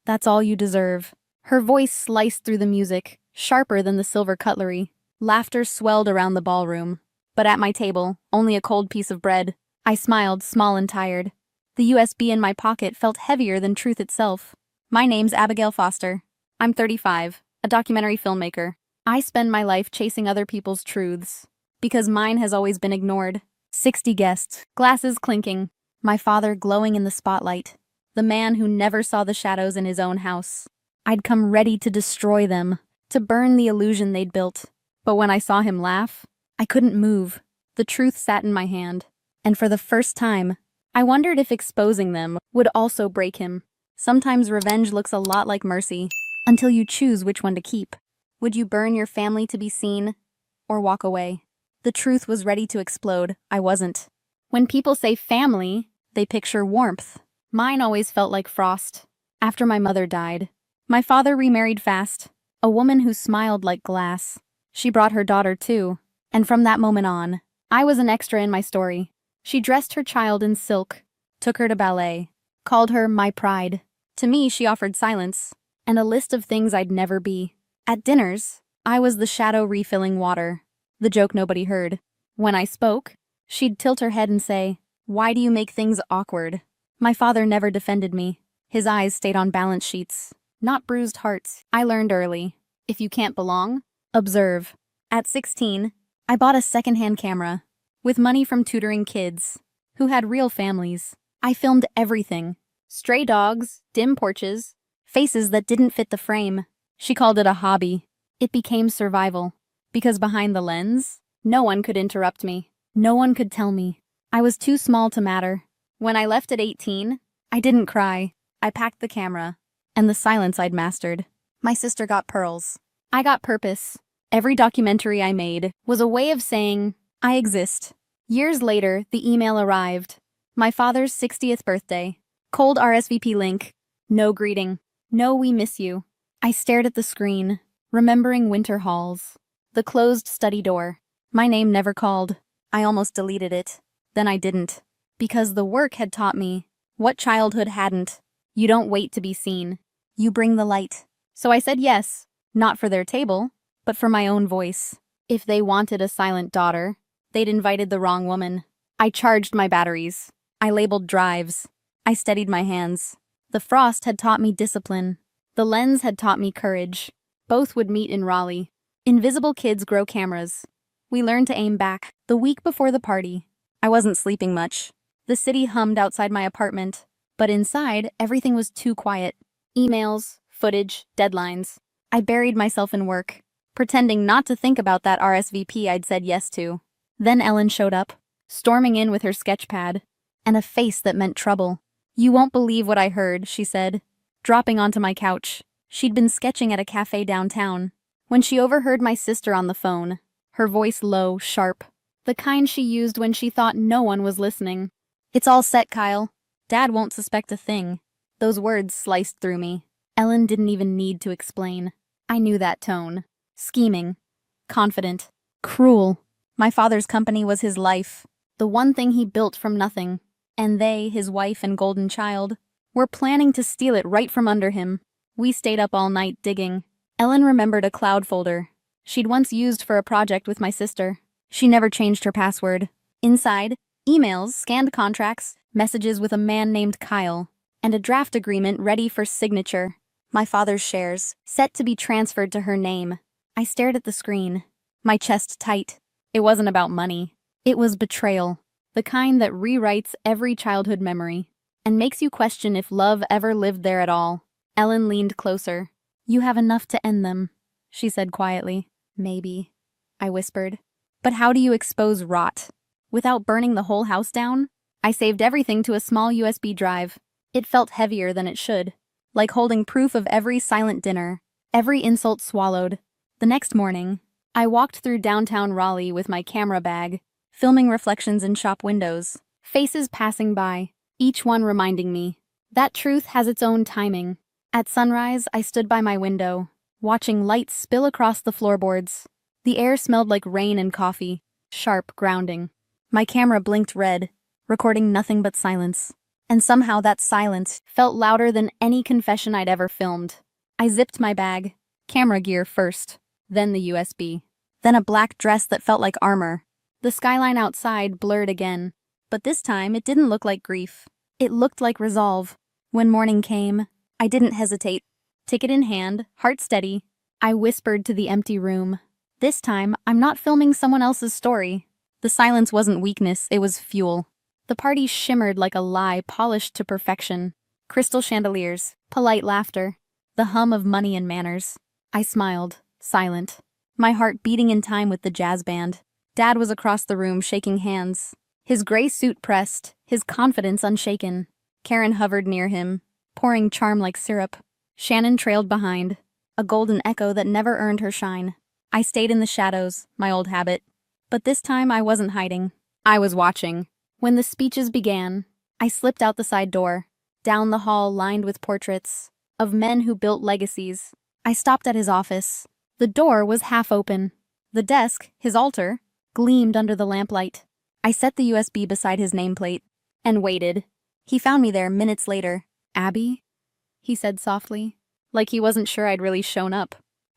That's all you deserve." Her voice sliced through the music, sharper than the silver cutlery. Laughter swelled around the ballroom. But at my table, only a cold piece of bread. I smiled, small and tired. The USB in my pocket felt heavier than truth itself. "My name's Abigail Foster. I'm 35, a documentary filmmaker. I spend my life chasing other people's truths, because mine has always been ignored." 60 guests, glasses clinking, my father glowing in the spotlight, the man who never saw the shadows in his own house. I'd come ready to destroy them, to burn the illusion they'd built. But when I saw him laugh, I couldn't move. The truth sat in my hand, and for the first time, I wondered if exposing them would also break him. Sometimes revenge looks a lot like mercy, until you choose which one to keep. Would you burn your family to be seen, or walk away? The truth was ready to explode. I wasn't. When people say family, they picture warmth. Mine always felt like frost. After my mother died, my father remarried fast, a woman who smiled like glass. She brought her daughter too, and from that moment on, I was an extra in my story. She dressed her child in silk, took her to ballet, called her my pride. To me, she offered silence, and a list of things I'd never be. At dinners, I was the shadow refilling water, the joke nobody heard. When I spoke, she'd tilt her head and say, "Why do you make things awkward?" My father never defended me. His eyes stayed on balance sheets, not bruised hearts. I learned early. If you can't belong, observe. At 16, I bought a secondhand camera. With money from tutoring kids, who had real families, I filmed everything. Stray dogs, dim porches, faces that didn't fit the frame. She called it a hobby. It became survival. Because behind the lens, no one could interrupt me. No one could tell me. I was too small to matter. When I left at 18, I didn't cry. I packed the camera, and the silence I'd mastered. My sister got pearls. I got purpose. Every documentary I made was a way of saying, I exist. Years later, the email arrived. My father's 60th birthday. Cold RSVP link. No greeting. No "we miss you." I stared at the screen, remembering winter halls. The closed study door. My name never called. I almost deleted it. Then I didn't. Because the work had taught me what childhood hadn't. You don't wait to be seen. You bring the light. So I said yes, not for their table, but for my own voice. If they wanted a silent daughter, they'd invited the wrong woman. I charged my batteries. I labeled drives. I steadied my hands. The frost had taught me discipline. The lens had taught me courage. Both would meet in Raleigh. Invisible kids grow cameras. We learned to aim back. The week before the party, I wasn't sleeping much. The city hummed outside my apartment, but inside, everything was too quiet. Emails, footage, deadlines. I buried myself in work, pretending not to think about that RSVP I'd said yes to. Then Ellen showed up, storming in with her sketch pad, and a face that meant trouble. "You won't believe what I heard," she said, dropping onto my couch. She'd been sketching at a cafe downtown. When she overheard my sister on the phone, her voice low, sharp, the kind she used when she thought no one was listening. "It's all set, Kyle. Dad won't suspect a thing." Those words sliced through me. Ellen didn't even need to explain. I knew that tone. Scheming, confident, cruel. My father's company was his life, the one thing he built from nothing. And they, his wife and golden child, were planning to steal it right from under him. We stayed up all night digging. Ellen remembered a cloud folder she'd once used for a project with my sister. She never changed her password. Inside, emails, scanned contracts, messages with a man named Kyle, and a draft agreement ready for signature. My father's shares, set to be transferred to her name. I stared at the screen, my chest tight. It wasn't about money. It was betrayal, the kind that rewrites every childhood memory and makes you question if love ever lived there at all. Ellen leaned closer. "You have enough to end them," she said quietly. "Maybe," I whispered. "But how do you expose rot? Without burning the whole house down?" I saved everything to a small USB drive. It felt heavier than it should, like holding proof of every silent dinner, every insult swallowed. The next morning, I walked through downtown Raleigh with my camera bag, filming reflections in shop windows, faces passing by, each one reminding me that truth has its own timing. At sunrise, I stood by my window, watching light spill across the floorboards. The air smelled like rain and coffee, sharp, grounding. My camera blinked red, recording nothing but silence. And somehow that silence felt louder than any confession I'd ever filmed. I zipped my bag. Camera gear first, then the USB. Then a black dress that felt like armor. The skyline outside blurred again, but this time it didn't look like grief. It looked like resolve. When morning came, I didn't hesitate. Ticket in hand, heart steady, I whispered to the empty room. This time, I'm not filming someone else's story. The silence wasn't weakness, it was fuel. The party shimmered like a lie polished to perfection. Crystal chandeliers, polite laughter, the hum of money and manners. I smiled, silent, my heart beating in time with the jazz band. Dad was across the room shaking hands, his gray suit pressed, his confidence unshaken. Karen hovered near him, pouring charm like syrup. Shannon trailed behind, a golden echo that never earned her shine. I stayed in the shadows, my old habit. But this time I wasn't hiding. I was watching. When the speeches began, I slipped out the side door, down the hall lined with portraits of men who built legacies. I stopped at his office. The door was half open. The desk, his altar, gleamed under the lamplight. I set the USB beside his nameplate and waited. He found me there minutes later. "Abby?" he said softly, like he wasn't sure I'd really shown up.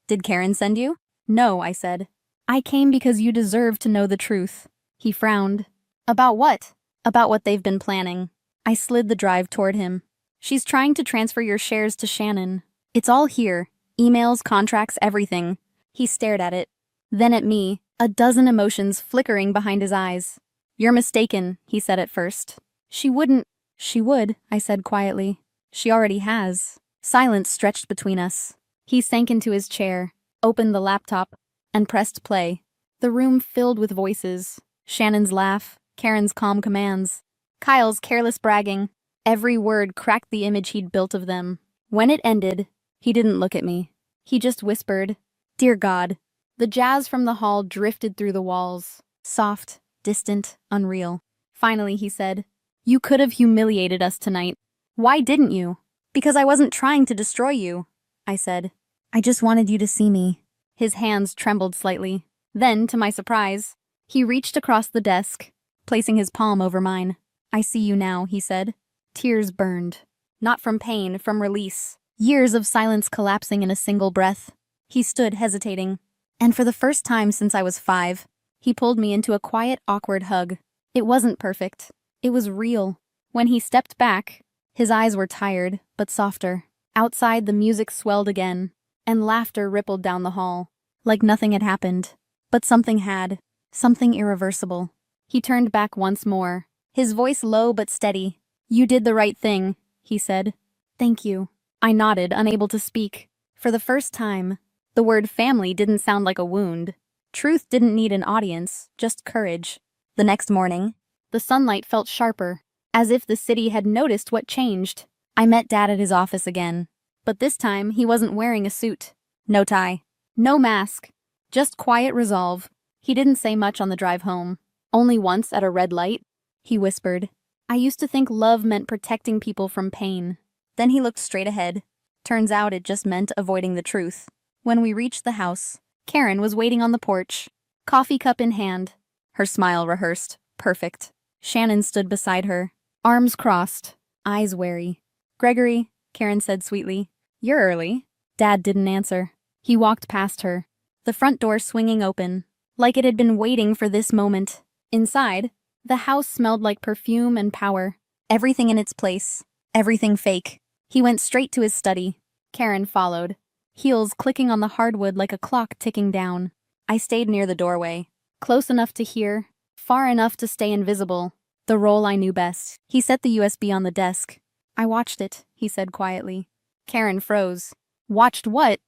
"Did Karen send you?" "No," I said. "I came because you deserve to know the truth." He frowned. "About what?" "About what they've been planning." I slid the drive toward him. "She's trying to transfer your shares to Shannon. It's all here. Emails, contracts, everything." He stared at it, then at me, a dozen emotions flickering behind his eyes. "You're mistaken," he said at first. "She wouldn't." "She would," I said quietly. "She already has." Silence stretched between us. He sank into his chair, opened the laptop, and pressed play. The room filled with voices. Shannon's laugh, Karen's calm commands, Kyle's careless bragging. Every word cracked the image he'd built of them. When it ended, he didn't look at me. He just whispered, "Dear God." The jazz from the hall drifted through the walls, soft, distant, unreal. Finally, he said, "You could have humiliated us tonight. Why didn't you?" "Because I wasn't trying to destroy you," I said. "I just wanted you to see me." His hands trembled slightly. Then, to my surprise, he reached across the desk, placing his palm over mine. "I see you now," he said. Tears burned. Not from pain, from release. Years of silence collapsing in a single breath. He stood hesitating. And for the first time since I was 5, he pulled me into a quiet, awkward hug. It wasn't perfect. It was real. When he stepped back, his eyes were tired, but softer. Outside, the music swelled again, and laughter rippled down the hall, like nothing had happened. But something had. Something irreversible. He turned back once more, his voice low but steady. "You did the right thing," he said. "Thank you." I nodded, unable to speak. For the first time, the word family didn't sound like a wound. Truth didn't need an audience, just courage. The next morning, the sunlight felt sharper, as if the city had noticed what changed. I met Dad at his office again. But this time, he wasn't wearing a suit. No tie. No mask. Just quiet resolve. He didn't say much on the drive home. Only once at a red light, he whispered, "I used to think love meant protecting people from pain." Then he looked straight ahead. Turns out it just meant avoiding the truth. When we reached the house, Karen was waiting on the porch, coffee cup in hand. Her smile rehearsed, perfect. Shannon stood beside her, arms crossed, eyes wary. "Gregory," Karen said sweetly, "you're early." Dad didn't answer. He walked past her, the front door swinging open, like it had been waiting for this moment. Inside, the house smelled like perfume and power. Everything in its place, everything fake. He went straight to his study. Karen followed, heels clicking on the hardwood like a clock ticking down. I stayed near the doorway, close enough to hear, far enough to stay invisible. The role I knew best. He set the USB on the desk. "I watched it," he said quietly. Karen froze. "Watched what?"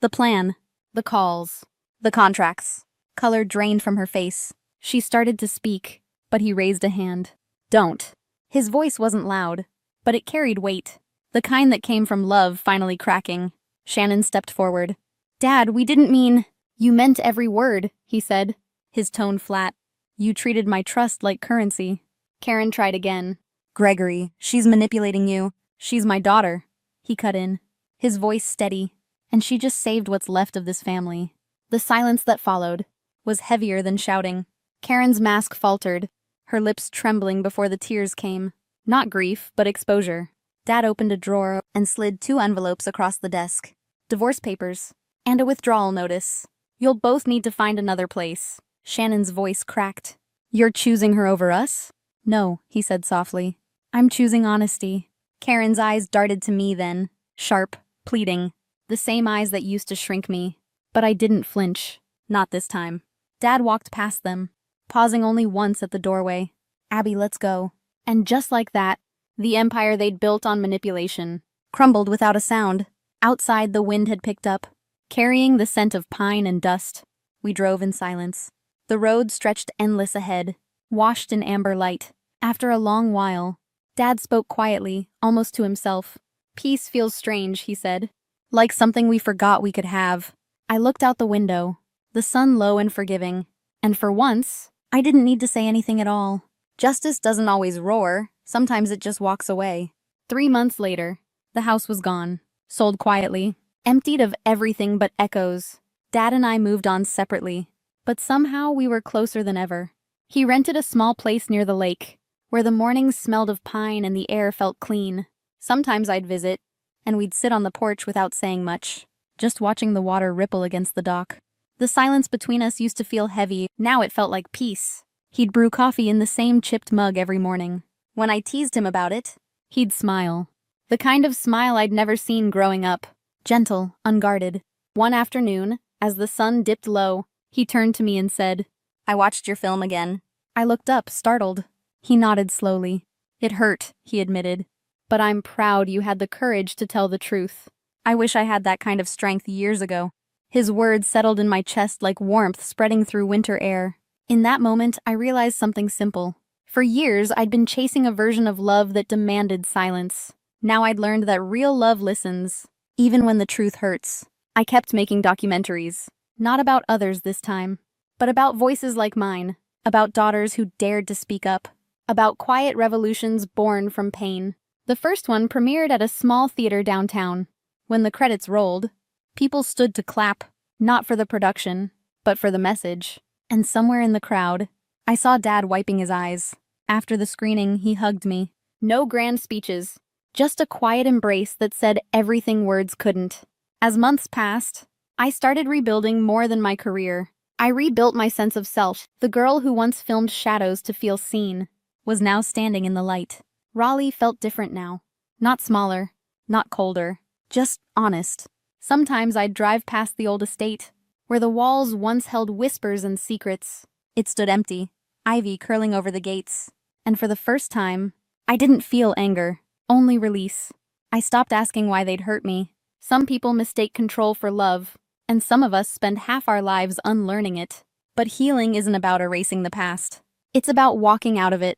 "The plan. The calls. The contracts." Color drained from her face. She started to speak, but he raised a hand. "Don't." His voice wasn't loud, but it carried weight. The kind that came from love finally cracking. Shannon stepped forward. "Dad, we didn't mean—" "You meant every word," he said, his tone flat. "You treated my trust like currency." Karen tried again. "Gregory, she's manipulating you. She's my daughter." He cut in, his voice steady. "And she just saved what's left of this family." The silence that followed was heavier than shouting. Karen's mask faltered, her lips trembling before the tears came. Not grief, but exposure. Dad opened a drawer and slid 2 envelopes across the desk. Divorce papers. And a withdrawal notice. You'll both need to find another place. Shannon's voice cracked. You're choosing her over us? No, he said softly. I'm choosing honesty. Karen's eyes darted to me then. Sharp, pleading. The same eyes that used to shrink me. But I didn't flinch. Not this time. Dad walked past them, pausing only once at the doorway. Abby, let's go. And just like that, the empire they'd built on manipulation crumbled without a sound. Outside, the wind had picked up, carrying the scent of pine and dust. We drove in silence. The road stretched endless ahead, washed in amber light. After a long while, Dad spoke quietly, almost to himself. Peace feels strange, he said. Like something we forgot we could have. I looked out the window, the sun low and forgiving. And for once, I didn't need to say anything at all. Justice doesn't always roar. Sometimes it just walks away. 3 months later, the house was gone. Sold quietly. Emptied of everything but echoes. Dad and I moved on separately. But somehow we were closer than ever. He rented a small place near the lake, where the mornings smelled of pine and the air felt clean. Sometimes I'd visit, and we'd sit on the porch without saying much, just watching the water ripple against the dock. The silence between us used to feel heavy. Now it felt like peace. He'd brew coffee in the same chipped mug every morning. When I teased him about it, he'd smile. The kind of smile I'd never seen growing up. Gentle, unguarded. One afternoon, as the sun dipped low, he turned to me and said, I watched your film again. I looked up, startled. He nodded slowly. It hurt, he admitted. But I'm proud you had the courage to tell the truth. I wish I had that kind of strength years ago. His words settled in my chest like warmth spreading through winter air. In that moment, I realized something simple. For years, I'd been chasing a version of love that demanded silence. Now I'd learned that real love listens, even when the truth hurts. I kept making documentaries, not about others this time, but about voices like mine, about daughters who dared to speak up, about quiet revolutions born from pain. The first one premiered at a small theater downtown. When the credits rolled, people stood to clap, not for the production, but for the message. And somewhere in the crowd, I saw Dad wiping his eyes. After the screening, he hugged me. No grand speeches, just a quiet embrace that said everything words couldn't. As months passed, I started rebuilding more than my career. I rebuilt my sense of self. The girl who once filmed shadows to feel seen was now standing in the light. Raleigh felt different now. Not smaller, not colder, just honest. Sometimes I'd drive past the old estate, where the walls once held whispers and secrets. It stood empty, ivy curling over the gates. And for the first time, I didn't feel anger, only release. I stopped asking why they'd hurt me. Some people mistake control for love, and some of us spend half our lives unlearning it. But healing isn't about erasing the past. It's about walking out of it,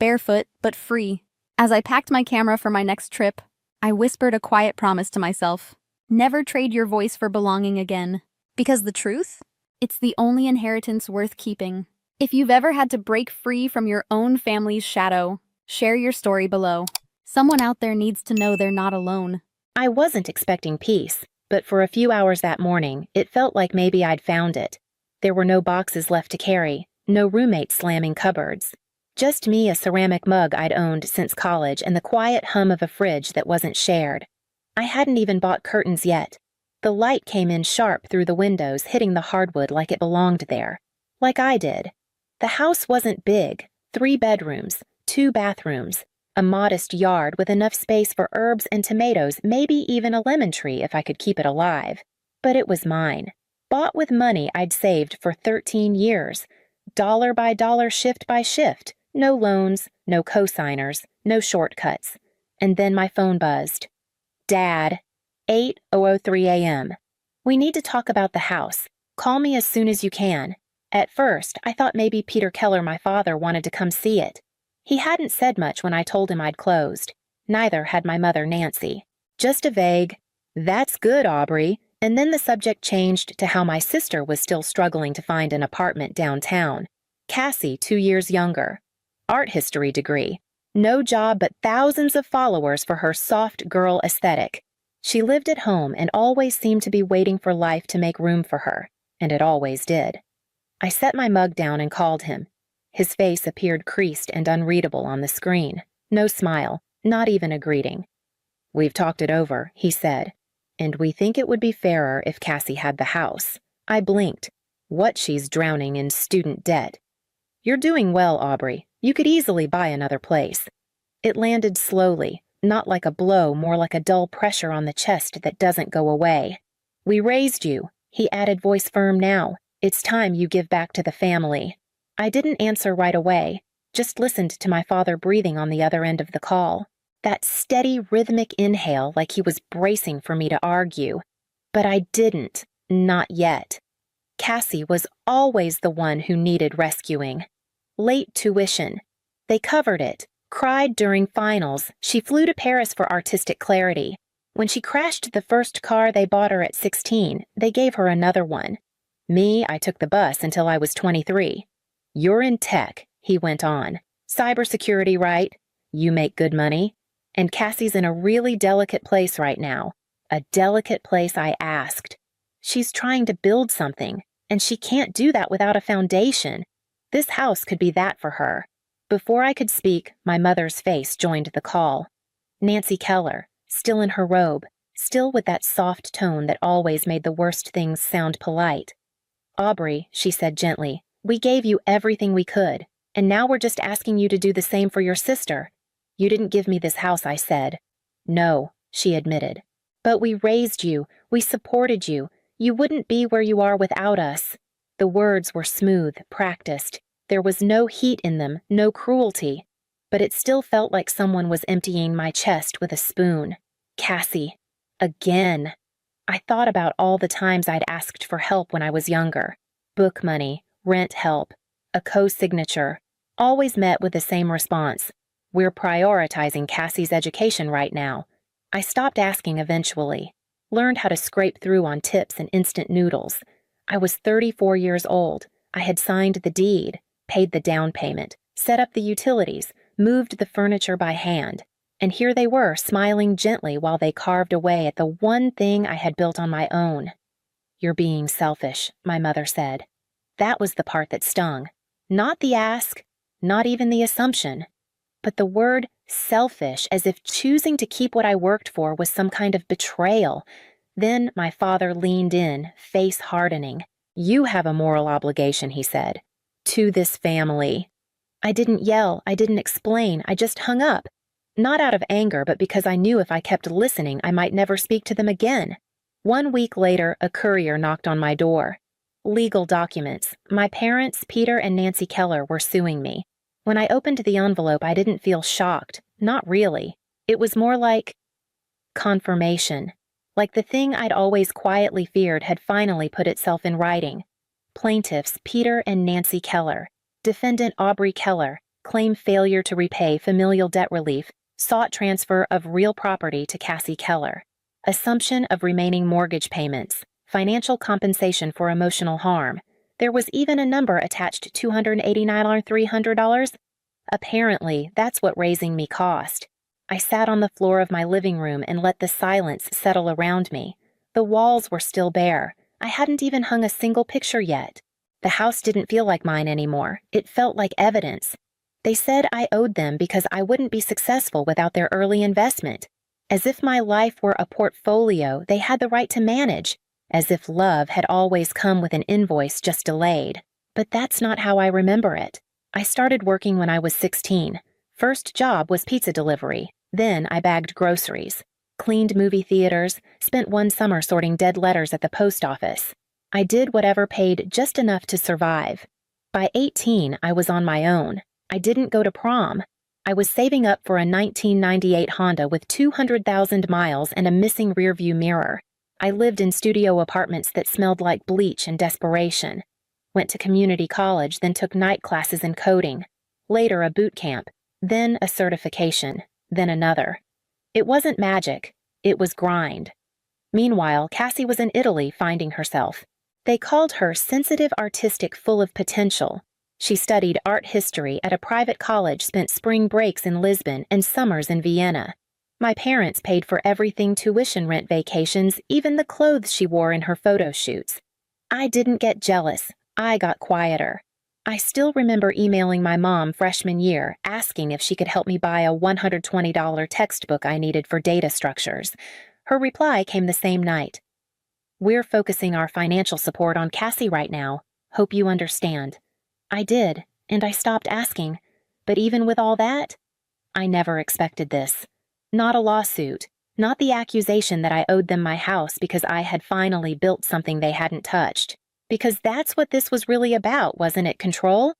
barefoot but free. As I packed my camera for my next trip, I whispered a quiet promise to myself. Never trade your voice for belonging again. Because the truth? It's the only inheritance worth keeping. If you've ever had to break free from your own family's shadow, share your story below. Someone out there needs to know they're not alone. I wasn't expecting peace, but for a few hours that morning, it felt like maybe I'd found it. There were no boxes left to carry, no roommates slamming cupboards. Just me, a ceramic mug I'd owned since college, and the quiet hum of a fridge that wasn't shared. I hadn't even bought curtains yet. The light came in sharp through the windows, hitting the hardwood like it belonged there. Like I did. The house wasn't big. 3 bedrooms, 2 bathrooms, a modest yard with enough space for herbs and tomatoes, maybe even a lemon tree if I could keep it alive. But it was mine. Bought with money I'd saved for 13 years. Dollar by dollar, shift by shift. No loans, no cosigners, no shortcuts. And then my phone buzzed. Dad. 8:03 a.m. We need to talk about the house. Call me as soon as you can. At first, I thought maybe Peter Keller, my father, wanted to come see it. He hadn't said much when I told him I'd closed. Neither had my mother, Nancy. Just a vague, "That's good, Aubrey," and then the subject changed to how my sister was still struggling to find an apartment downtown. Cassie, 2 years younger. Art history degree. No job but thousands of followers for her soft girl aesthetic. She lived at home and always seemed to be waiting for life to make room for her, and it always did. I set my mug down and called him. His face appeared creased and unreadable on the screen. No smile, not even a greeting. "We've talked it over," he said, "and we think it would be fairer if Cassie had the house." I blinked. What, she's drowning in student debt? "You're doing well, Aubrey. You could easily buy another place." It landed slowly, not like a blow, more like a dull pressure on the chest that doesn't go away. "We raised you," he added, voice firm now. "It's time you give back to the family." I didn't answer right away, just listened to my father breathing on the other end of the call. That steady, rhythmic inhale like he was bracing for me to argue. But I didn't, not yet. Cassie was always the one who needed rescuing. Late tuition. They covered it. Cried during finals. She flew to Paris for artistic clarity. When she crashed the first car they bought her at 16, they gave her another one. Me, I took the bus until I was 23. "You're in tech," he went on. "Cybersecurity, right? You make good money. And Cassie's in a really delicate place right now. A delicate place I asked. She's trying to build something, and she can't do that without a foundation. This house could be that for her." Before I could speak, my mother's face joined the call. Nancy Keller, still in her robe, still with that soft tone that always made the worst things sound polite. "Aubrey," she said gently, "we gave you everything we could, and now we're just asking you to do the same for your sister." "You didn't give me this house," I said. "No," she admitted. "But we raised you, we supported you. You wouldn't be where you are without us." The words were smooth, practiced. There was no heat in them, no cruelty. But it still felt like someone was emptying my chest with a spoon. Cassie. Again. I thought about all the times I'd asked for help when I was younger. Book money, rent help, a co-signature. Always met with the same response. "We're prioritizing Cassie's education right now." I stopped asking eventually. Learned how to scrape through on tips and instant noodles. I was 34 years old. I had signed the deed, paid the down payment, set up the utilities, moved the furniture by hand. And here they were, smiling gently while they carved away at the one thing I had built on my own. "You're being selfish," my mother said. That was the part that stung. Not the ask, not even the assumption, but the word selfish, as if choosing to keep what I worked for was some kind of betrayal. Then my father leaned in, face hardening. "You have a moral obligation," he said, "to this family." I didn't yell, I didn't explain, I just hung up. Not out of anger, but because I knew if I kept listening, I might never speak to them again. 1 week later, a courier knocked on my door. Legal documents. My parents, Peter and Nancy Keller, were suing me. When I opened the envelope, I didn't feel shocked. Not really. It was more like confirmation. Like the thing I'd always quietly feared had finally put itself in writing. Plaintiffs Peter and Nancy Keller. Defendant Aubrey Keller. Claim failure to repay familial debt relief. Sought transfer of real property to Cassie Keller. Assumption of remaining mortgage payments. Financial compensation for emotional harm. There was even a number attached, $289 or $300. Apparently, that's what raising me cost. I sat on the floor of my living room and let the silence settle around me. The walls were still bare. I hadn't even hung a single picture yet. The house didn't feel like mine anymore. It felt like evidence. They said I owed them because I wouldn't be successful without their early investment. As if my life were a portfolio they had the right to manage. As if love had always come with an invoice just delayed. But that's not how I remember it. I started working when I was 16. First job was pizza delivery. Then I bagged groceries. Cleaned movie theaters, spent one summer sorting dead letters at the post office. I did whatever paid just enough to survive. By 18, I was on my own. I didn't go to prom. I was saving up for a 1998 Honda with 200,000 miles and a missing rearview mirror. I lived in studio apartments that smelled like bleach and desperation. Went to community college, then took night classes in coding. Later a boot camp, then a certification, then another. It wasn't magic, it was grind. Meanwhile, Cassie was in Italy finding herself. They called her sensitive, artistic, full of potential. She studied art history at a private college, spent spring breaks in Lisbon and summers in Vienna. My parents paid for everything: tuition, rent, vacations, even the clothes she wore in her photo shoots. I didn't get jealous. I got quieter. I still remember emailing my mom freshman year asking if she could help me buy a $120 textbook I needed for data structures. Her reply came the same night. "We're focusing our financial support on Cassie right now. Hope you understand." I did, and I stopped asking. But even with all that, I never expected this. Not a lawsuit, not the accusation that I owed them my house because I had finally built something they hadn't touched. Because that's what this was really about, wasn't it? Control?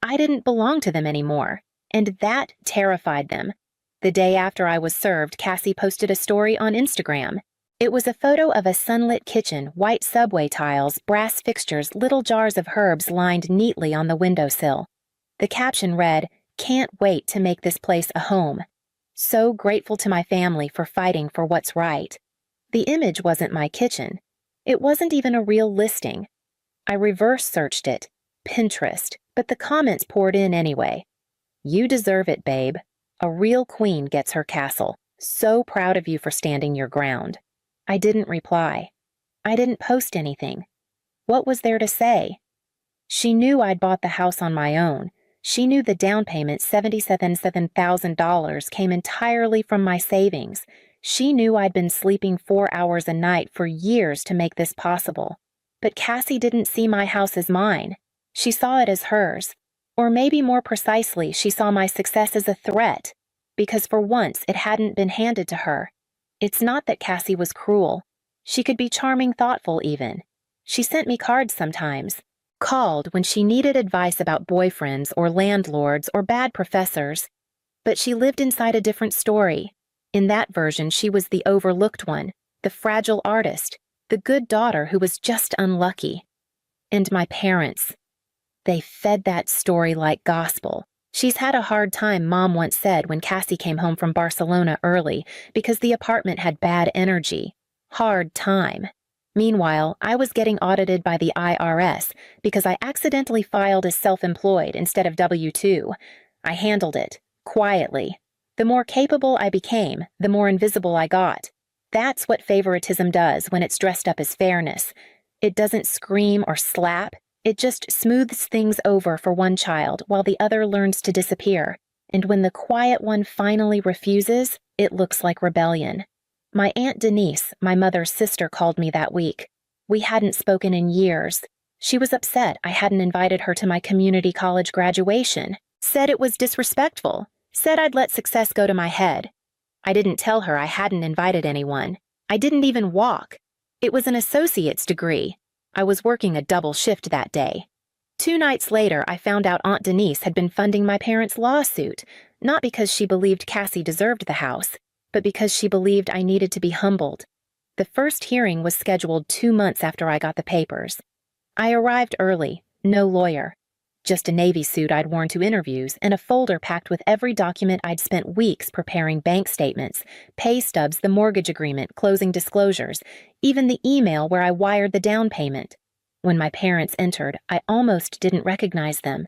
I didn't belong to them anymore, and that terrified them. The day after I was served, Cassie posted a story on Instagram. It was a photo of a sunlit kitchen, white subway tiles, brass fixtures, little jars of herbs lined neatly on the windowsill. The caption read, "Can't wait to make this place a home. So grateful to my family for fighting for what's right." The image wasn't my kitchen. It wasn't even a real listing. I reverse searched it, Pinterest, but the comments poured in anyway. "You deserve it, babe. A real queen gets her castle. So proud of you for standing your ground." I didn't reply. I didn't post anything. What was there to say? She knew I'd bought the house on my own. She knew the down payment, $77,000, came entirely from my savings. She knew I'd been sleeping 4 hours a night for years to make this possible. But Cassie didn't see my house as mine. She saw it as hers. Or maybe more precisely, she saw my success as a threat, because for once it hadn't been handed to her. It's not that Cassie was cruel. She could be charming, thoughtful even. She sent me cards sometimes, called when she needed advice about boyfriends or landlords or bad professors. But she lived inside a different story. In that version, she was the overlooked one, the fragile artist, the good daughter who was just unlucky. And my parents. They fed that story like gospel. "She's had a hard time," Mom once said when Cassie came home from Barcelona early because the apartment had bad energy. Hard time. Meanwhile, I was getting audited by the IRS because I accidentally filed as self-employed instead of W-2. I handled it, quietly. The more capable I became, the more invisible I got. That's what favoritism does when it's dressed up as fairness. It doesn't scream or slap. It just smooths things over for one child while the other learns to disappear. And when the quiet one finally refuses, it looks like rebellion. My Aunt Denise, my mother's sister, called me that week. We hadn't spoken in years. She was upset I hadn't invited her to my community college graduation. Said it was disrespectful. Said I'd let success go to my head. I didn't tell her I hadn't invited anyone. I didn't even walk. It was an associate's degree. I was working a double shift that day. 2 nights later, I found out Aunt Denise had been funding my parents' lawsuit, not because she believed Cassie deserved the house, but because she believed I needed to be humbled. The first hearing was scheduled 2 months after I got the papers. I arrived early, no lawyer. Just a Navy suit I'd worn to interviews and a folder packed with every document I'd spent weeks preparing: bank statements, pay stubs, the mortgage agreement, closing disclosures, even the email where I wired the down payment. When my parents entered, I almost didn't recognize them.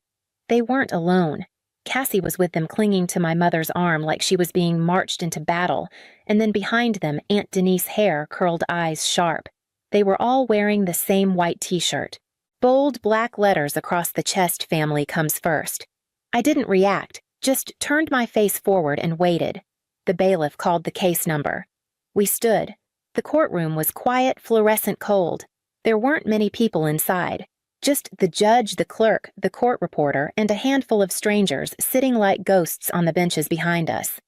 They weren't alone. Cassie was with them, clinging to my mother's arm like she was being marched into battle, and then behind them, Aunt Denise, hair curled, eyes sharp. They were all wearing the same white t-shirt. Bold black letters across the chest: "Family comes first." I didn't react, just turned my face forward and waited. The bailiff called the case number. We stood. The courtroom was quiet, fluorescent cold. There weren't many people inside. Just the judge, the clerk, the court reporter, and a handful of strangers sitting like ghosts on the benches behind us.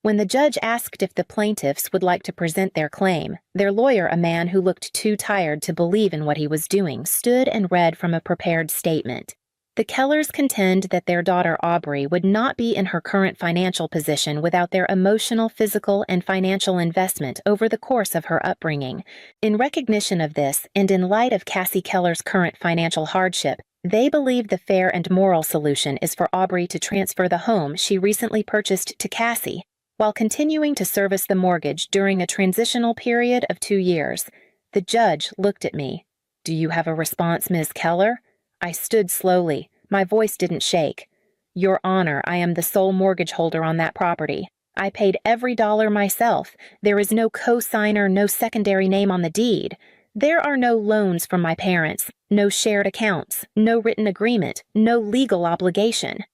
When the judge asked if the plaintiffs would like to present their claim, their lawyer, a man who looked too tired to believe in what he was doing, stood and read from a prepared statement. The Kellers contend that their daughter Aubrey would not be in her current financial position without their emotional, physical, and financial investment over the course of her upbringing. In recognition of this, and in light of Cassie Keller's current financial hardship, they believe the fair and moral solution is for Aubrey to transfer the home she recently purchased to Cassie, while continuing to service the mortgage during a transitional period of 2 years. The judge looked at me. "Do you have a response, Ms. Keller?" I stood slowly. My voice didn't shake. "Your Honor, I am the sole mortgage holder on that property. I paid every dollar myself. There is no co-signer, no secondary name on the deed. There are no loans from my parents, no shared accounts, no written agreement, no legal obligation.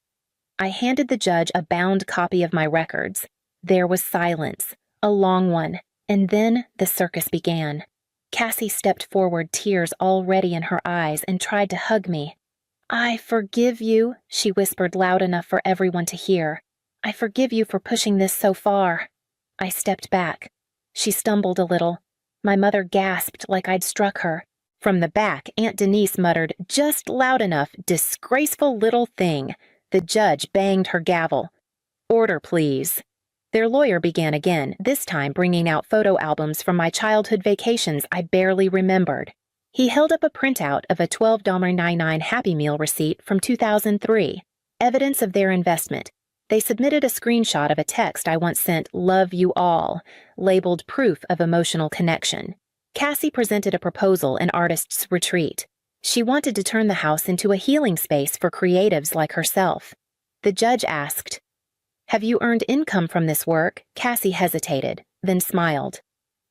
I handed the judge a bound copy of my records. There was silence, a long one, and then the circus began. Cassie stepped forward, tears already in her eyes, and tried to hug me. "I forgive you," she whispered loud enough for everyone to hear. "I forgive you for pushing this so far." I stepped back. She stumbled a little. My mother gasped like I'd struck her. From the back, Aunt Denise muttered, just loud enough, "Disgraceful little thing." The judge banged her gavel. "Order, please." Their lawyer began again, this time bringing out photo albums from my childhood vacations I barely remembered. He held up a printout of a $12.99 Happy Meal receipt from 2003, evidence of their investment. They submitted a screenshot of a text I once sent, "Love you all," labeled proof of emotional connection. Cassie presented a proposal, an artist's retreat. She wanted to turn the house into a healing space for creatives like herself. The judge asked, "Have you earned income from this work?" Cassie hesitated, then smiled.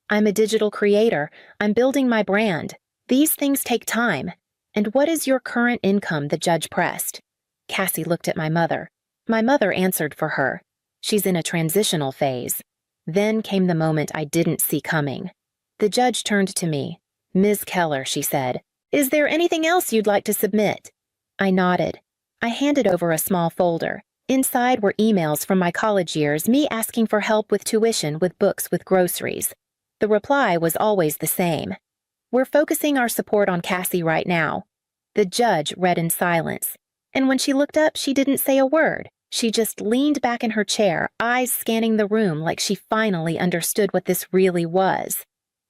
"I'm a digital creator. I'm building my brand. These things take time." "And what is your current income?" the judge pressed. Cassie looked at my mother. My mother answered for her. "She's in a transitional phase." Then came the moment I didn't see coming. The judge turned to me. "Ms. Keller," she said, "is there anything else you'd like to submit?" I nodded. I handed over a small folder. Inside were emails from my college years, me asking for help with tuition, with books, with groceries. The reply was always the same. "We're focusing our support on Cassie right now." The judge read in silence. And when she looked up, she didn't say a word. She just leaned back in her chair, eyes scanning the room like she finally understood what this really was.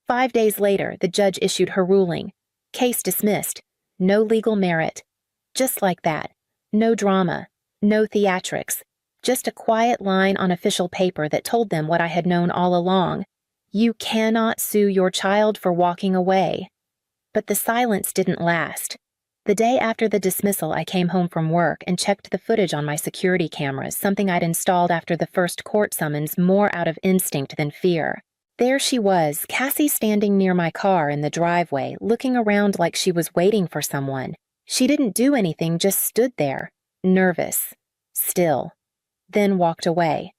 5 days later, the judge issued her ruling. Case dismissed. No legal merit. Just like that. No drama. No theatrics. Just a quiet line on official paper that told them what I had known all along. You cannot sue your child for walking away. But the silence didn't last. The day after the dismissal, I came home from work and checked the footage on my security cameras, something I'd installed after the first court summons, more out of instinct than fear. There she was, Cassie, standing near my car in the driveway, looking around like she was waiting for someone. She didn't do anything, just stood there, nervous, still, then walked away.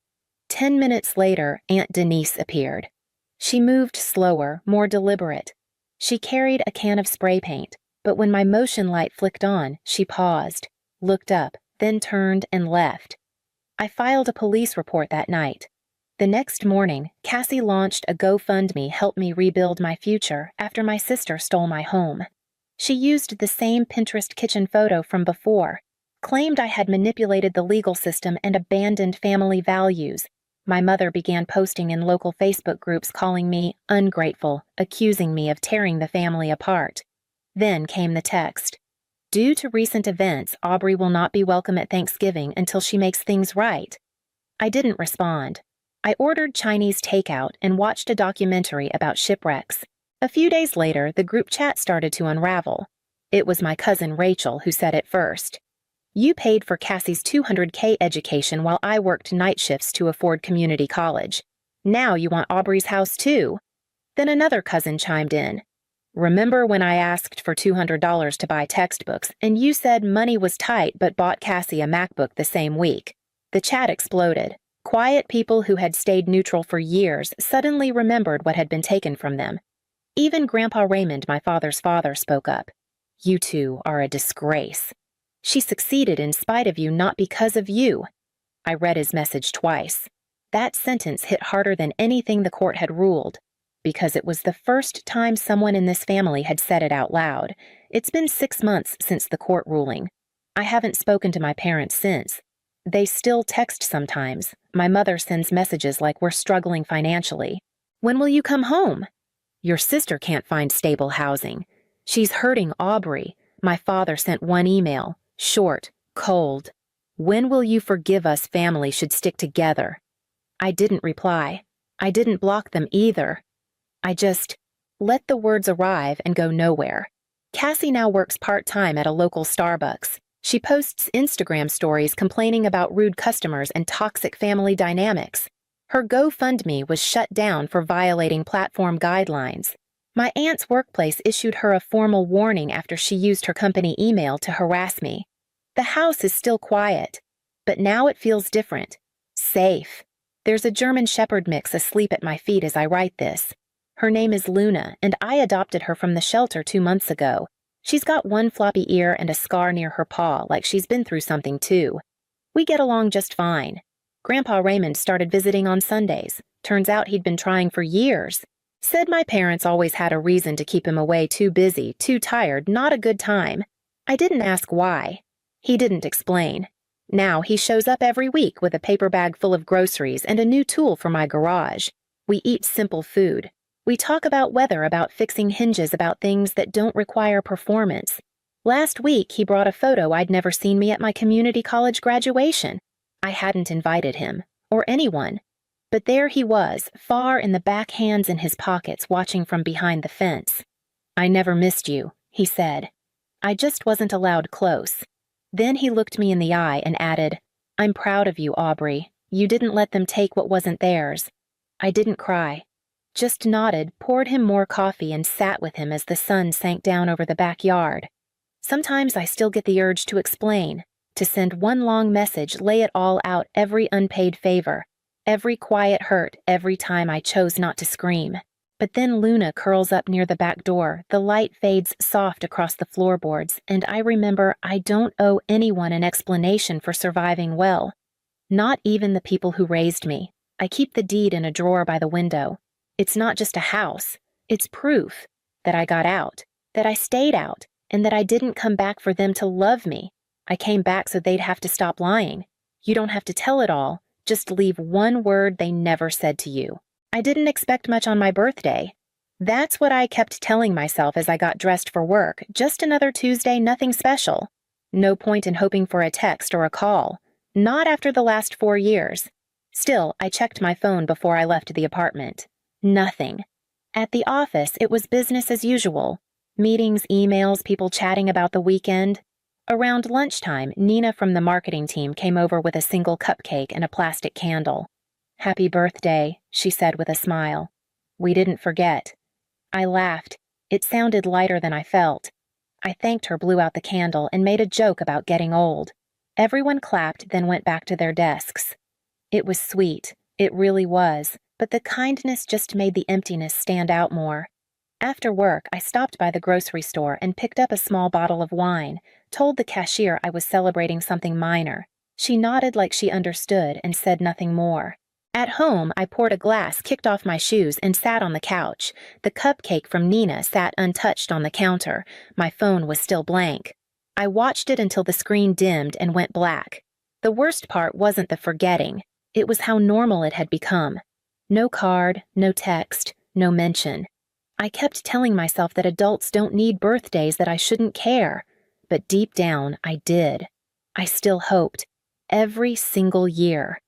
10 minutes later, Aunt Denise appeared. She moved slower, more deliberate. She carried a can of spray paint. But when my motion light flicked on, she paused, looked up, then turned and left. I filed a police report that night. The next morning, Cassie launched a GoFundMe Help Me Rebuild My Future after my sister stole my home. She used the same Pinterest kitchen photo from before, claimed I had manipulated the legal system and abandoned family values. My mother began posting in local Facebook groups calling me ungrateful, accusing me of tearing the family apart. Then came the text. "Due to recent events, Aubrey will not be welcome at Thanksgiving until she makes things right." I didn't respond. I ordered Chinese takeout and watched a documentary about shipwrecks. A few days later, the group chat started to unravel. It was my cousin Rachel who said it first. "You paid for Cassie's $200K education while I worked night shifts to afford community college. Now you want Aubrey's house too." Then another cousin chimed in. "Remember when I asked for $200 to buy textbooks, and you said money was tight but bought Cassie a MacBook the same week?" The chat exploded. Quiet people who had stayed neutral for years suddenly remembered what had been taken from them. Even Grandpa Raymond, my father's father, spoke up. "You two are a disgrace. She succeeded in spite of you, not because of you." I read his message twice. That sentence hit harder than anything the court had ruled. Because it was the first time someone in this family had said it out loud. It's been 6 months since the court ruling. I haven't spoken to my parents since. They still text sometimes. My mother sends messages like we're struggling financially. "When will you come home?" "Your sister can't find stable housing. She's hurting Aubrey." My father sent one email, short, cold. "When will you forgive us? Family should stick together." I didn't reply. I didn't block them either. I just let the words arrive and go nowhere. Cassie now works part-time at a local Starbucks. She posts Instagram stories complaining about rude customers and toxic family dynamics. Her GoFundMe was shut down for violating platform guidelines. My aunt's workplace issued her a formal warning after she used her company email to harass me. The house is still quiet, but now it feels different. Safe. There's a German Shepherd mix asleep at my feet as I write this. Her name is Luna, and I adopted her from the shelter 2 months ago. She's got one floppy ear and a scar near her paw, like she's been through something too. We get along just fine. Grandpa Raymond started visiting on Sundays. Turns out he'd been trying for years. Said my parents always had a reason to keep him away, too busy, too tired, not a good time. I didn't ask why. He didn't explain. Now he shows up every week with a paper bag full of groceries and a new tool for my garage. We eat simple food. We talk about weather, about fixing hinges, about things that don't require performance. Last week, he brought a photo I'd never seen me at my community college graduation. I hadn't invited him, or anyone. But there he was, far in the back, hands in his pockets, watching from behind the fence. "I never missed you," he said. I just wasn't allowed close. Then he looked me in the eye and added, "I'm proud of you, Aubrey. You didn't let them take what wasn't theirs." I didn't cry. Just nodded, poured him more coffee, and sat with him as the sun sank down over the backyard. Sometimes I still get the urge to explain, to send one long message, lay it all out, every unpaid favor, every quiet hurt, every time I chose not to scream. But then Luna curls up near the back door, the light fades soft across the floorboards, and I remember I don't owe anyone an explanation for surviving well. Not even the people who raised me. I keep the deed in a drawer by the window. It's not just a house. It's proof that I got out, that I stayed out, and that I didn't come back for them to love me. I came back so they'd have to stop lying. You don't have to tell it all. Just leave one word they never said to you. I didn't expect much on my birthday. That's what I kept telling myself as I got dressed for work. Just another Tuesday, nothing special. No point in hoping for a text or a call. Not after the last 4 years. Still, I checked my phone before I left the apartment. Nothing. At the office, it was business as usual. Meetings, emails, people chatting about the weekend. Around lunchtime, Nina from the marketing team came over with a single cupcake and a plastic candle. "Happy birthday," she said with a smile. "We didn't forget." I laughed. It sounded lighter than I felt. I thanked her, blew out the candle, and made a joke about getting old. Everyone clapped, then went back to their desks. It was sweet. It really was. But the kindness just made the emptiness stand out more. After work, I stopped by the grocery store and picked up a small bottle of wine, told the cashier I was celebrating something minor. She nodded like she understood and said nothing more. At home, I poured a glass, kicked off my shoes, and sat on the couch. The cupcake from Nina sat untouched on the counter. My phone was still blank. I watched it until the screen dimmed and went black. The worst part wasn't the forgetting. It was how normal it had become. No card, no text, no mention. I kept telling myself that adults don't need birthdays, that I shouldn't care. But deep down, I did. I still hoped. Every single year.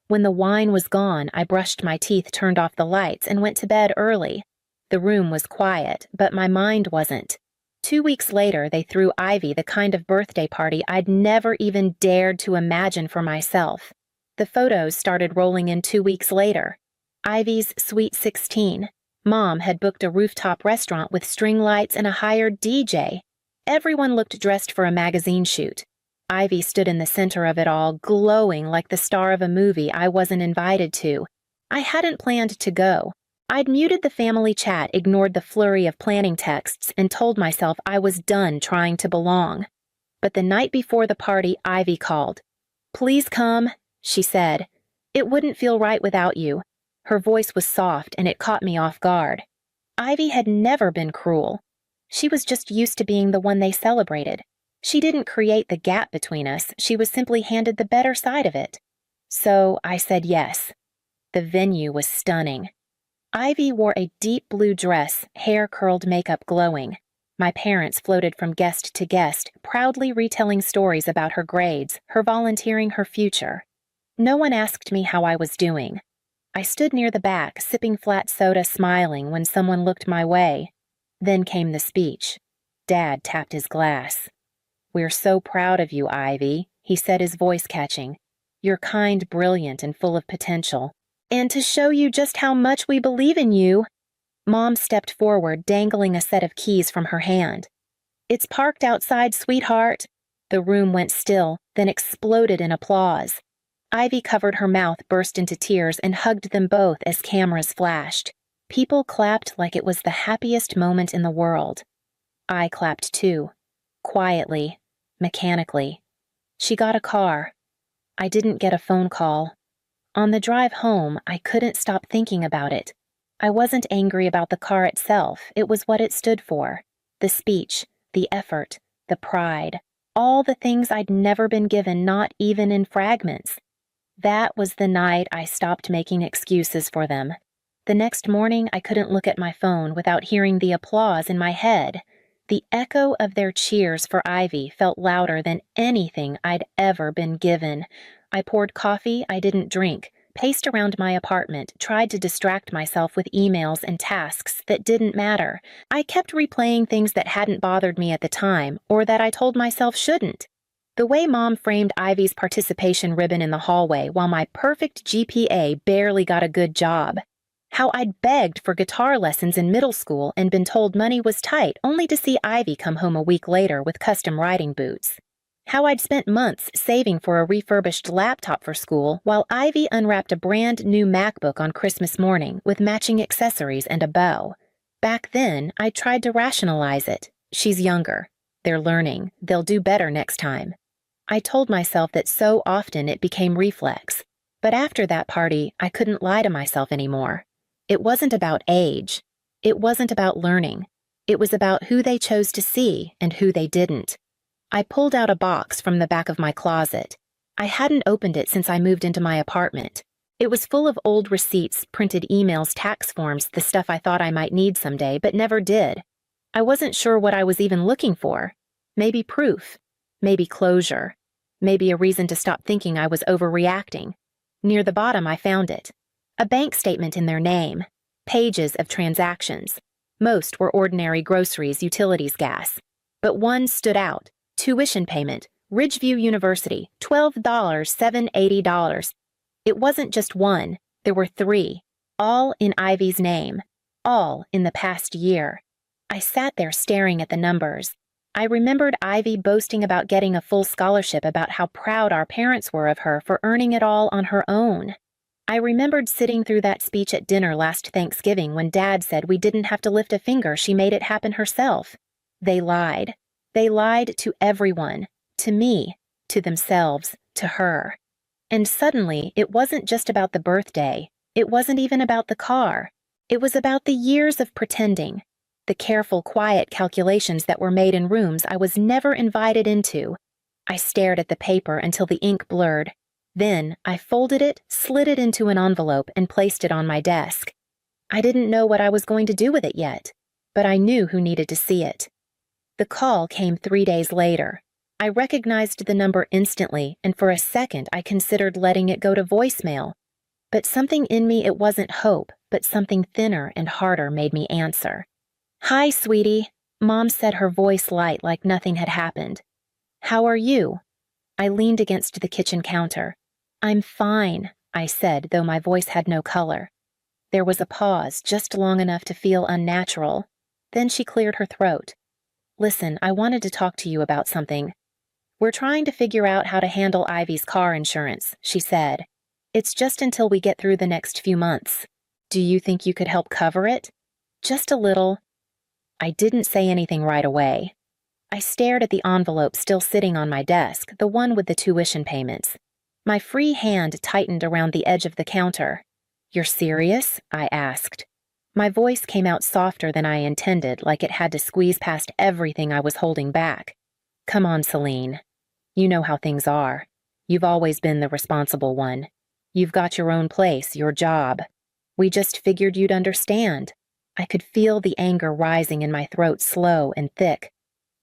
When the wine was gone, I brushed my teeth, turned off the lights, and went to bed early. The room was quiet, but my mind wasn't. 2 weeks later, they threw Ivy the kind of birthday party I'd never even dared to imagine for myself. The photos started rolling in 2 weeks later. Ivy's Sweet 16. Mom had booked a rooftop restaurant with string lights and a hired DJ. Everyone looked dressed for a magazine shoot. Ivy stood in the center of it all, glowing like the star of a movie I wasn't invited to. I hadn't planned to go. I'd muted the family chat, ignored the flurry of planning texts, and told myself I was done trying to belong. But the night before the party, Ivy called. "Please come," she said. "It wouldn't feel right without you." Her voice was soft, and it caught me off guard. Ivy had never been cruel. She was just used to being the one they celebrated. She didn't create the gap between us. She was simply handed the better side of it. So I said yes. The venue was stunning. Ivy wore a deep blue dress, hair curled, makeup glowing. My parents floated from guest to guest, proudly retelling stories about her grades, her volunteering, her future. No one asked me how I was doing. I stood near the back, sipping flat soda, smiling when someone looked my way. Then came the speech. Dad tapped his glass. "We're so proud of you, Ivy," he said, his voice catching. "You're kind, brilliant, and full of potential. And to show you just how much we believe in you..." Mom stepped forward, dangling a set of keys from her hand. "It's parked outside, sweetheart." The room went still, then exploded in applause. Ivy covered her mouth, burst into tears, and hugged them both as cameras flashed. People clapped like it was the happiest moment in the world. I clapped too. Quietly, mechanically. She got a car. I didn't get a phone call. On the drive home, I couldn't stop thinking about it. I wasn't angry about the car itself, it was what it stood for. The speech, the effort, the pride, all the things I'd never been given, not even in fragments. That was the night I stopped making excuses for them. The next morning, I couldn't look at my phone without hearing the applause in my head. The echo of their cheers for Ivy felt louder than anything I'd ever been given. I poured coffee I didn't drink, paced around my apartment, tried to distract myself with emails and tasks that didn't matter. I kept replaying things that hadn't bothered me at the time, or that I told myself shouldn't. The way Mom framed Ivy's participation ribbon in the hallway while my perfect GPA barely got a good job. How I'd begged for guitar lessons in middle school and been told money was tight only to see Ivy come home a week later with custom riding boots. How I'd spent months saving for a refurbished laptop for school while Ivy unwrapped a brand new MacBook on Christmas morning with matching accessories and a bow. Back then, I tried to rationalize it. She's younger. They're learning. They'll do better next time. I told myself that so often it became reflex. But after that party, I couldn't lie to myself anymore. It wasn't about age. It wasn't about learning. It was about who they chose to see and who they didn't. I pulled out a box from the back of my closet. I hadn't opened it since I moved into my apartment. It was full of old receipts, printed emails, tax forms, the stuff I thought I might need someday, but never did. I wasn't sure what I was even looking for. Maybe proof. Maybe closure. Maybe a reason to stop thinking I was overreacting. Near the bottom, I found it. A bank statement in their name. Pages of transactions. Most were ordinary groceries, utilities, gas. But one stood out. Tuition payment, Ridgeview University, $12,780. It wasn't just one, there were 3, all in Ivy's name, all in the past year. I sat there staring at the numbers. I remembered Ivy boasting about getting a full scholarship, about how proud our parents were of her for earning it all on her own. I remembered sitting through that speech at dinner last Thanksgiving when Dad said we didn't have to lift a finger, she made it happen herself. They lied. They lied to everyone, to me, to themselves, to her. And suddenly, it wasn't just about the birthday. It wasn't even about the car. It was about the years of pretending, the careful, quiet calculations that were made in rooms I was never invited into. I stared at the paper until the ink blurred. Then, I folded it, slid it into an envelope, and placed it on my desk. I didn't know what I was going to do with it yet, but I knew who needed to see it. The call came 3 days later. I recognized the number instantly, and for a second I considered letting it go to voicemail. But something in me, it wasn't hope, but something thinner and harder made me answer. "Hi, sweetie," Mom said, her voice light like nothing had happened. "How are you?" I leaned against the kitchen counter. "I'm fine," I said, though my voice had no color. There was a pause, just long enough to feel unnatural. Then she cleared her throat. "Listen, I wanted to talk to you about something. We're trying to figure out how to handle Ivy's car insurance," she said. "It's just until we get through the next few months. Do you think you could help cover it? Just a little." I didn't say anything right away. I stared at the envelope still sitting on my desk, the one with the tuition payments. My free hand tightened around the edge of the counter. "You're serious?" I asked. My voice came out softer than I intended, like it had to squeeze past everything I was holding back. "Come on, Celine. You know how things are. You've always been the responsible one. You've got your own place, your job. We just figured you'd understand." I could feel the anger rising in my throat, slow and thick.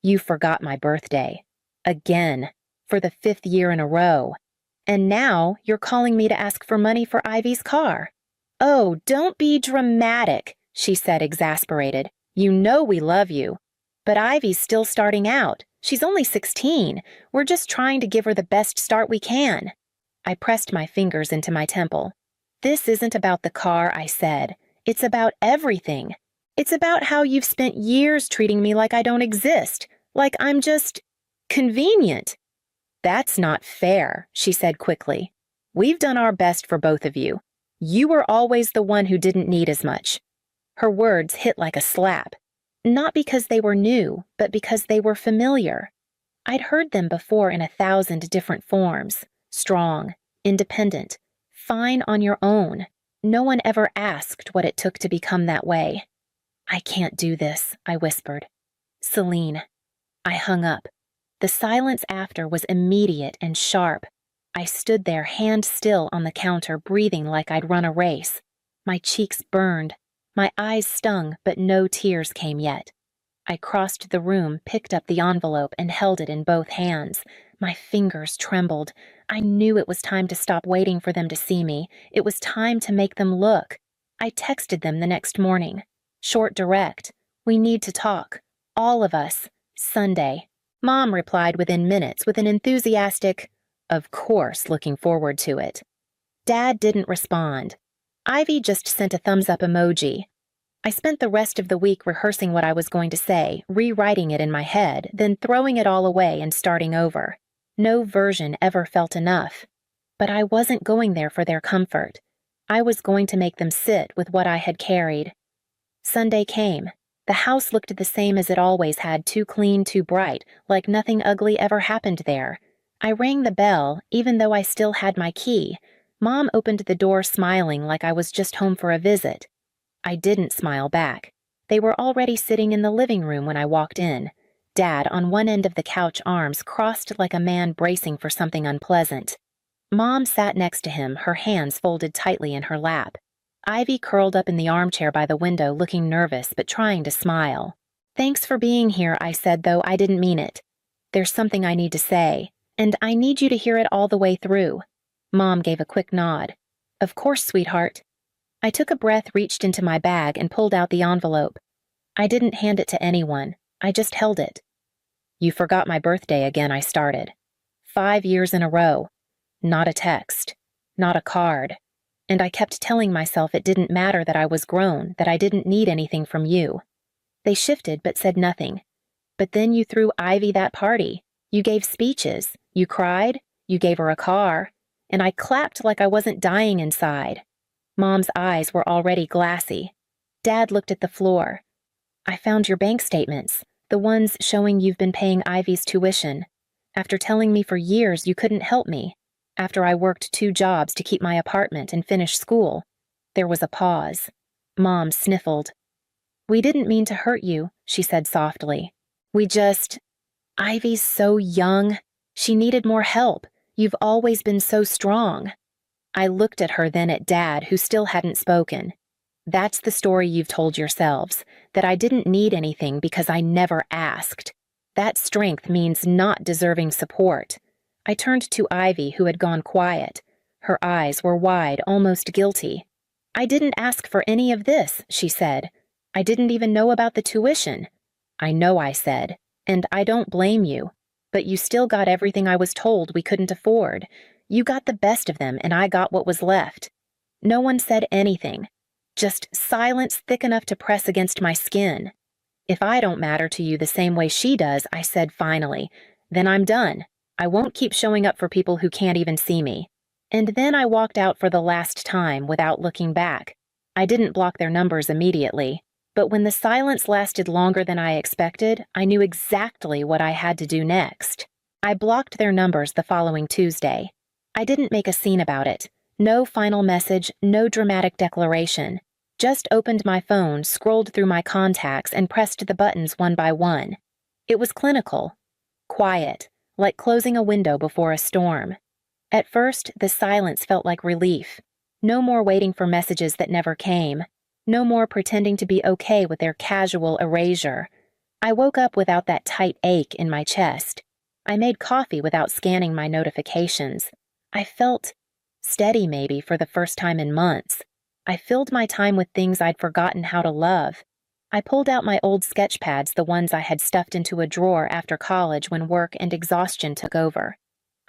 "You forgot my birthday. Again. For the 5th year in a row. And now you're calling me to ask for money for Ivy's car." "Oh, don't be dramatic," she said, exasperated. "You know we love you. But Ivy's still starting out. She's only 16. We're just trying to give her the best start we can." I pressed my fingers into my temple. "This isn't about the car," I said. "It's about everything. It's about how you've spent years treating me like I don't exist, like I'm just convenient. That's not fair, she said quickly. We've done our best for both of you. You were always the one who didn't need as much. Her words hit like a slap. Not because they were new, but because they were familiar. I'd heard them before in 1,000 different forms. Strong, independent, fine on your own. No one ever asked what it took to become that way. I can't do this, I whispered. Celine. I hung up. The silence after was immediate and sharp. I stood there, hand still on the counter, breathing like I'd run a race. My cheeks burned. My eyes stung, but no tears came yet. I crossed the room, picked up the envelope, and held it in both hands. My fingers trembled. I knew it was time to stop waiting for them to see me. It was time to make them look. I texted them the next morning. Short, direct. We need to talk. All of us. Sunday. Mom replied within minutes with an enthusiastic, "Of course, looking forward to it." Dad didn't respond. Ivy just sent a thumbs-up emoji. I spent the rest of the week rehearsing what I was going to say, rewriting it in my head, then throwing it all away and starting over. No version ever felt enough. But I wasn't going there for their comfort. I was going to make them sit with what I had carried. Sunday came. The house looked the same as it always had, too clean, too bright, like nothing ugly ever happened there. I rang the bell, even though I still had my key. Mom opened the door smiling like I was just home for a visit. I didn't smile back. They were already sitting in the living room when I walked in. Dad, on one end of the couch, arms crossed like a man bracing for something unpleasant. Mom sat next to him, her hands folded tightly in her lap. Ivy curled up in the armchair by the window, looking nervous but trying to smile. "Thanks for being here," I said, though I didn't mean it. "There's something I need to say, and I need you to hear it all the way through." Mom gave a quick nod. "Of course, sweetheart." I took a breath, reached into my bag, and pulled out the envelope. I didn't hand it to anyone. I just held it. "You forgot my birthday again," I started. 5 years in a row. Not a text. Not a card. And I kept telling myself it didn't matter that I was grown, that I didn't need anything from you. They shifted but said nothing. "But then you threw Ivy that party. You gave speeches. You cried. You gave her a car. And I clapped like I wasn't dying inside." Mom's eyes were already glassy. Dad looked at the floor. "I found your bank statements, the ones showing you've been paying Ivy's tuition. After telling me for years you couldn't help me. After I worked 2 jobs to keep my apartment and finish school." There was a pause. Mom sniffled. "We didn't mean to hurt you," she said softly. Ivy's so young. She needed more help. You've always been so strong." I looked at her, then at Dad, who still hadn't spoken. "That's the story you've told yourselves, that I didn't need anything because I never asked. That strength means not deserving support." I turned to Ivy, who had gone quiet. Her eyes were wide, almost guilty. "I didn't ask for any of this," she said. "I didn't even know about the tuition." "I know," I said, "and I don't blame you. But you still got everything I was told we couldn't afford. You got the best of them, and I got what was left." No one said anything. Just silence thick enough to press against my skin. "If I don't matter to you the same way she does," I said finally, "then I'm done. I won't keep showing up for people who can't even see me." And then I walked out for the last time without looking back. I didn't block their numbers immediately, but when the silence lasted longer than I expected, I knew exactly what I had to do next. I blocked their numbers the following Tuesday. I didn't make a scene about it. No final message, no dramatic declaration. Just opened my phone, scrolled through my contacts, and pressed the buttons one by one. It was clinical. Quiet. Like closing a window before a storm. At first, the silence felt like relief. No more waiting for messages that never came. No more pretending to be okay with their casual erasure. I woke up without that tight ache in my chest. I made coffee without scanning my notifications. I felt steady, maybe, for the first time in months. I filled my time with things I'd forgotten how to love. I pulled out my old sketch pads, the ones I had stuffed into a drawer after college when work and exhaustion took over.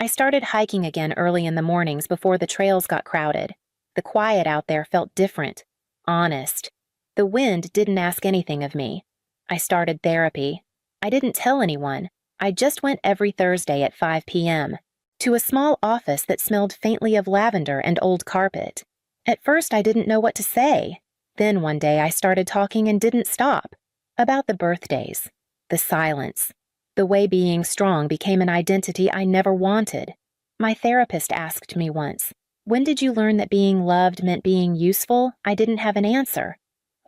I started hiking again early in the mornings before the trails got crowded. The quiet out there felt different, honest. The wind didn't ask anything of me. I started therapy. I didn't tell anyone. I just went every Thursday at 5 p.m. to a small office that smelled faintly of lavender and old carpet. At first, I didn't know what to say. Then one day I started talking and didn't stop. About the birthdays, the silence, the way being strong became an identity I never wanted. My therapist asked me once, "When did you learn that being loved meant being useful?" I didn't have an answer.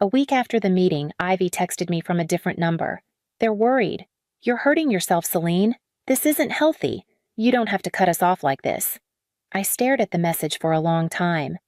A week after the meeting, Ivy texted me from a different number. "They're worried. You're hurting yourself, Celine. This isn't healthy. You don't have to cut us off like this." I stared at the message for a long time.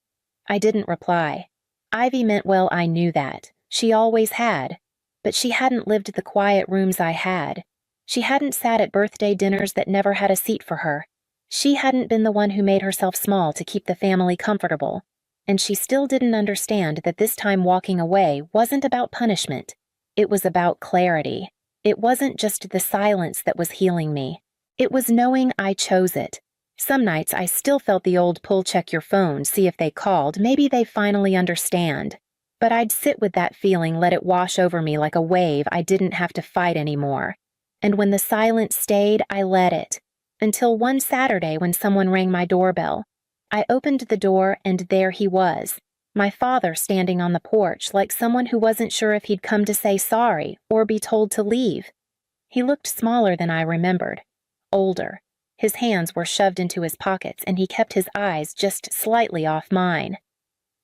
I didn't reply. Ivy meant well, I knew that. She always had. But she hadn't lived the quiet rooms I had. She hadn't sat at birthday dinners that never had a seat for her. She hadn't been the one who made herself small to keep the family comfortable. And she still didn't understand that this time walking away wasn't about punishment. It was about clarity. It wasn't just the silence that was healing me. It was knowing I chose it. Some nights I still felt the old pull check your phone, see if they called, maybe they finally understand. But I'd sit with that feeling, let it wash over me like a wave I didn't have to fight anymore. And when the silence stayed, I let it. Until one Saturday when someone rang my doorbell. I opened the door and there he was, my father standing on the porch like someone who wasn't sure if he'd come to say sorry or be told to leave. He looked smaller than I remembered, older. His hands were shoved into his pockets and he kept his eyes just slightly off mine.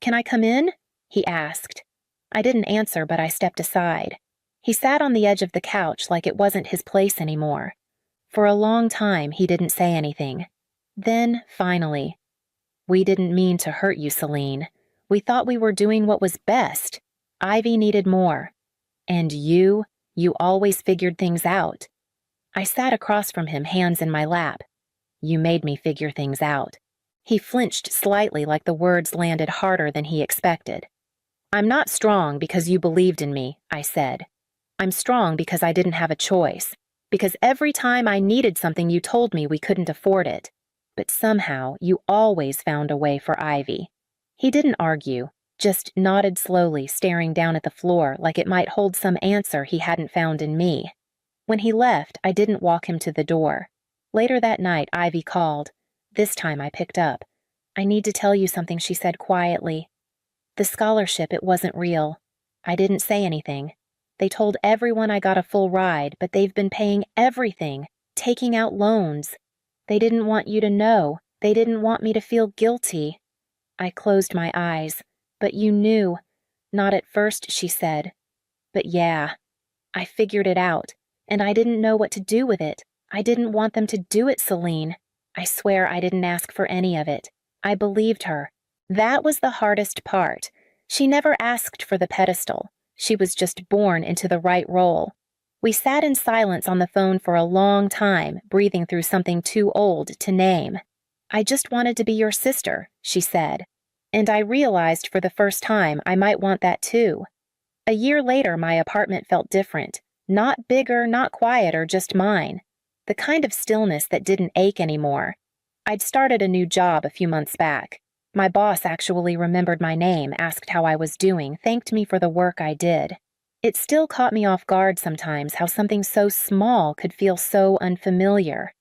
"Can I come in?" he asked. I didn't answer, but I stepped aside. He sat on the edge of the couch like it wasn't his place anymore. For a long time, he didn't say anything. Then, finally, "We didn't mean to hurt you, Celine. We thought we were doing what was best. Ivy needed more. And you always figured things out." I sat across from him, hands in my lap. "You made me figure things out." He flinched slightly like the words landed harder than he expected. "I'm not strong because you believed in me," I said. "I'm strong because I didn't have a choice. Because every time I needed something you told me we couldn't afford it. But somehow you always found a way for Ivy." He didn't argue, just nodded slowly, staring down at the floor like it might hold some answer he hadn't found in me. When he left, I didn't walk him to the door. Later that night, Ivy called. This time I picked up. "I need to tell you something," she said quietly. "The scholarship, it wasn't real." I didn't say anything. "They told everyone I got a full ride, but they've been paying everything, taking out loans. They didn't want you to know. They didn't want me to feel guilty." I closed my eyes. "But you knew." "Not at first," she said. "But yeah. I figured it out. And I didn't know what to do with it. I didn't want them to do it, Celine. I swear I didn't ask for any of it. I believed her. That was the hardest part. She never asked for the pedestal. She was just born into the right role." We sat in silence on the phone for a long time, breathing through something too old to name. "I just wanted to be your sister," she said. And I realized for the first time I might want that too. A year later, my apartment felt different. Not bigger, not quieter, just mine. The kind of stillness that didn't ache anymore. I'd started a new job a few months back. My boss actually remembered my name, asked how I was doing, thanked me for the work I did. It still caught me off guard sometimes how something so small could feel so unfamiliar.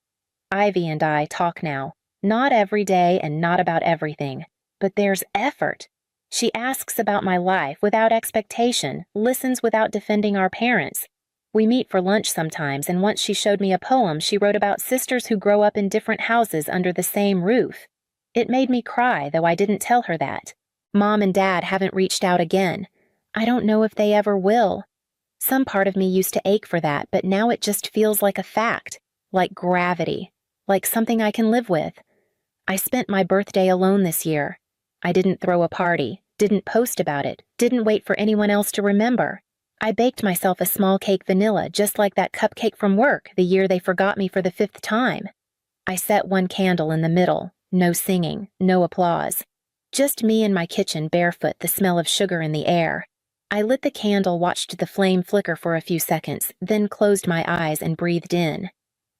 Ivy and I talk now. Not every day and not about everything. But there's effort. She asks about my life without expectation, listens without defending our parents. We meet for lunch sometimes, and once she showed me a poem she wrote about sisters who grow up in different houses under the same roof. It made me cry, though I didn't tell her that. Mom and Dad haven't reached out again. I don't know if they ever will. Some part of me used to ache for that, but now it just feels like a fact, like gravity, like something I can live with. I spent my birthday alone this year. I didn't throw a party, didn't post about it, didn't wait for anyone else to remember. I baked myself a small cake vanilla, just like that cupcake from work the year they forgot me for the 5th time. I set one candle in the middle, no singing, no applause. Just me in my kitchen barefoot, the smell of sugar in the air. I lit the candle, watched the flame flicker for a few seconds, then closed my eyes and breathed in.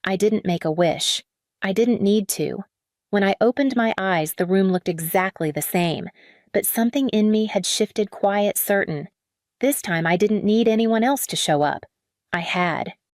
I didn't make a wish. I didn't need to. When I opened my eyes, the room looked exactly the same, but something in me had shifted quiet certain. This time I didn't need anyone else to show up. I had.